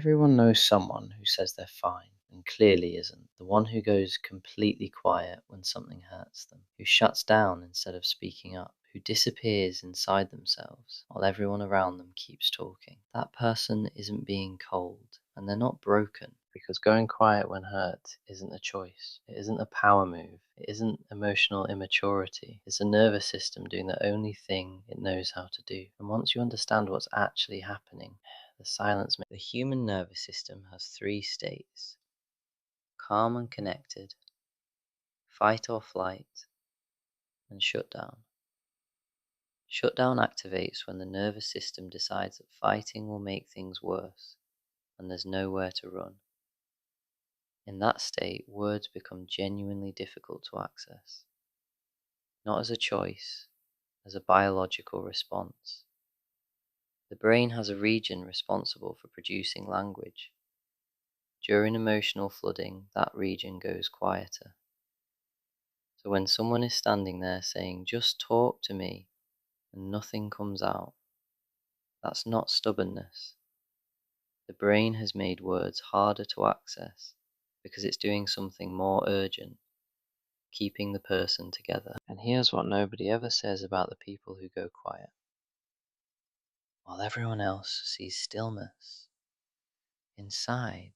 Everyone knows someone who says they're fine and clearly isn't. The one who goes completely quiet when something hurts them, who shuts down instead of speaking up, who disappears inside themselves while everyone around them keeps talking. That person isn't being cold, and they're not broken, because going quiet when hurt isn't a choice. It isn't a power move. It isn't emotional immaturity. It's a nervous system doing the only thing it knows how to do. And once you understand what's actually happening, the silence. The human nervous system has three states: calm and connected, fight or flight, and shutdown. Shutdown activates when the nervous system decides that fighting will make things worse and there's nowhere to run. In that state, words become genuinely difficult to access, not as a choice, as a biological response. The brain has a region responsible for producing language. During emotional flooding, that region goes quieter. So when someone is standing there saying, "Just talk to me," and nothing comes out, that's not stubbornness. The brain has made words harder to access because it's doing something more urgent, keeping the person together. And here's what nobody ever says about the people who go quiet. While everyone else sees stillness, inside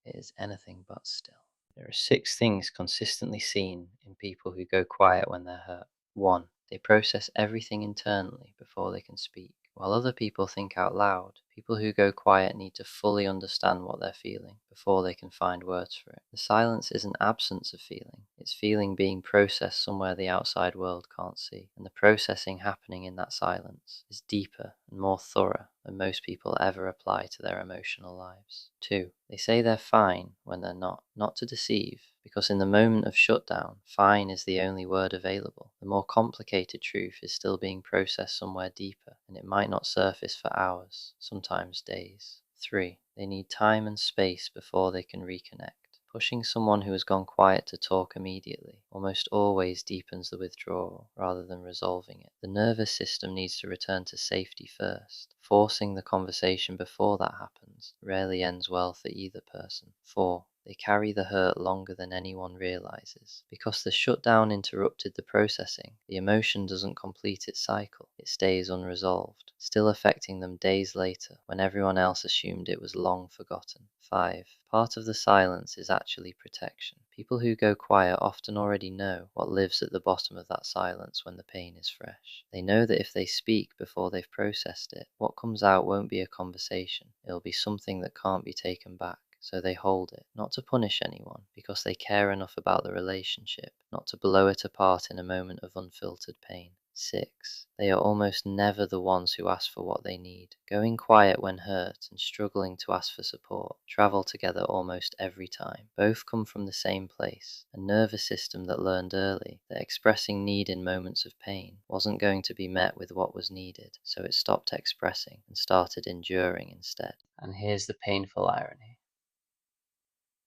it is anything but still. There are 6 things consistently seen in people who go quiet when they're hurt. 1. They process everything internally before they can speak. While other people think out loud, people who go quiet need to fully understand what they're feeling before they can find words for it. The silence isn't absence of feeling, it's feeling being processed somewhere the outside world can't see. And the processing happening in that silence is deeper and more thorough than most people ever apply to their emotional lives. 2. They say they're fine when they're not to deceive, because in the moment of shutdown, fine is the only word available. The more complicated truth is still being processed somewhere deeper, and it might not surface for hours, sometimes days. 3. They need time and space before they can reconnect. Pushing someone who has gone quiet to talk immediately almost always deepens the withdrawal rather than resolving it. The nervous system needs to return to safety first. Forcing the conversation before that happens rarely ends well for either person. 4. They carry the hurt longer than anyone realizes. Because the shutdown interrupted the processing, the emotion doesn't complete its cycle. It stays unresolved, still affecting them days later when everyone else assumed it was long forgotten. 5. Part of the silence is actually protection. People who go quiet often already know what lives at the bottom of that silence when the pain is fresh. They know that if they speak before they've processed it, what comes out won't be a conversation. It'll be something that can't be taken back. So they hold it, not to punish anyone, because they care enough about the relationship, not to blow it apart in a moment of unfiltered pain. 6. They are almost never the ones who ask for what they need. Going quiet when hurt and struggling to ask for support travel together almost every time. Both come from the same place, a nervous system that learned early that expressing need in moments of pain wasn't going to be met with what was needed, so it stopped expressing and started enduring instead. And here's the painful irony.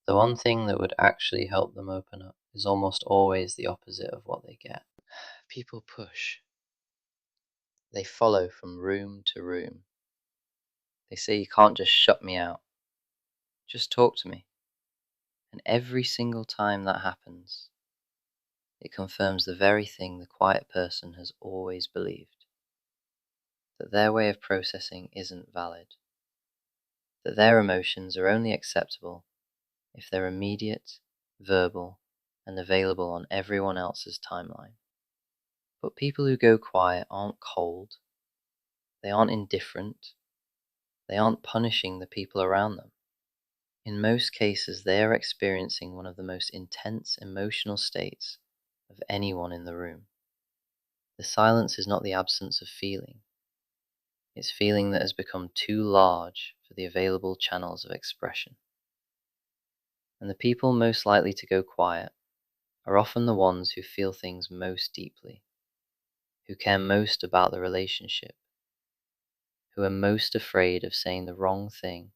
The one thing that would actually help them open up is almost always the opposite of what they get. People push. They follow from room to room. They say, "You can't just shut me out. Just talk to me." And every single time that happens, it confirms the very thing the quiet person has always believed: that their way of processing isn't valid, that their emotions are only acceptable if they're immediate, verbal, and available on everyone else's timeline. But people who go quiet aren't cold, they aren't indifferent, they aren't punishing the people around them. In most cases, they are experiencing one of the most intense emotional states of anyone in the room. The silence is not the absence of feeling, it's feeling that has become too large for the available channels of expression. And the people most likely to go quiet are often the ones who feel things most deeply, who care most about the relationship, who are most afraid of saying the wrong thing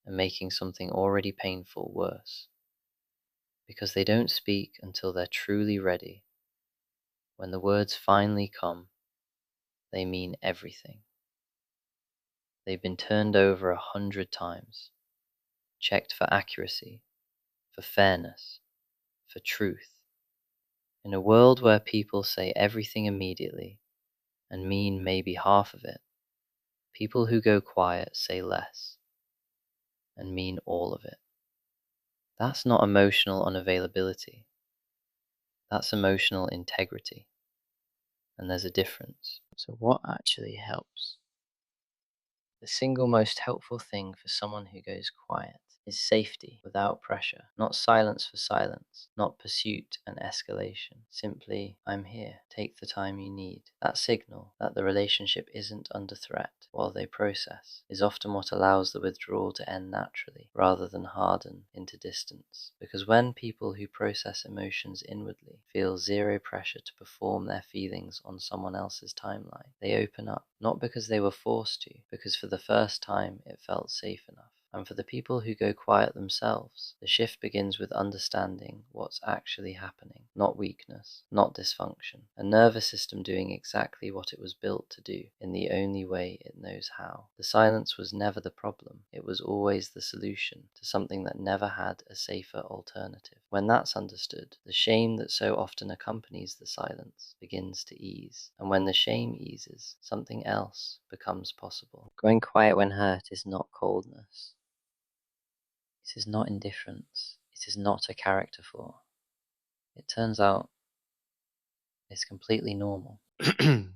and making something already painful worse. Because they don't speak until they're truly ready. When the words finally come, they mean everything. They've been turned over 100 times, checked for accuracy, for fairness, for truth. In a world where people say everything immediately and mean maybe half of it, people who go quiet say less and mean all of it. That's not emotional unavailability. That's emotional integrity. And there's a difference. So what actually helps? The single most helpful thing for someone who goes quiet is safety without pressure, not silence for silence, not pursuit and escalation. Simply, I'm here, take the time you need. That signal that the relationship isn't under threat while they process is often what allows the withdrawal to end naturally rather than harden into distance. Because when people who process emotions inwardly feel zero pressure to perform their feelings on someone else's timeline, they open up, not because they were forced to, because for the first time it felt safe enough. And for the people who go quiet themselves, the shift begins with understanding what's actually happening, not weakness, not dysfunction. A nervous system doing exactly what it was built to do in the only way it knows how. The silence was never the problem, it was always the solution to something that never had a safer alternative. When that's understood, the shame that so often accompanies the silence begins to ease. And when the shame eases, something else becomes possible. Going quiet when hurt is not coldness. It is not indifference. It is not a character flaw. It turns out it's completely normal.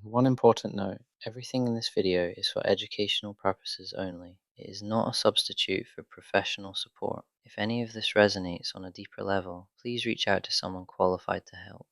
One important note, everything in this video is for educational purposes only. It is not a substitute for professional support. If any of this resonates on a deeper level, please reach out to someone qualified to help.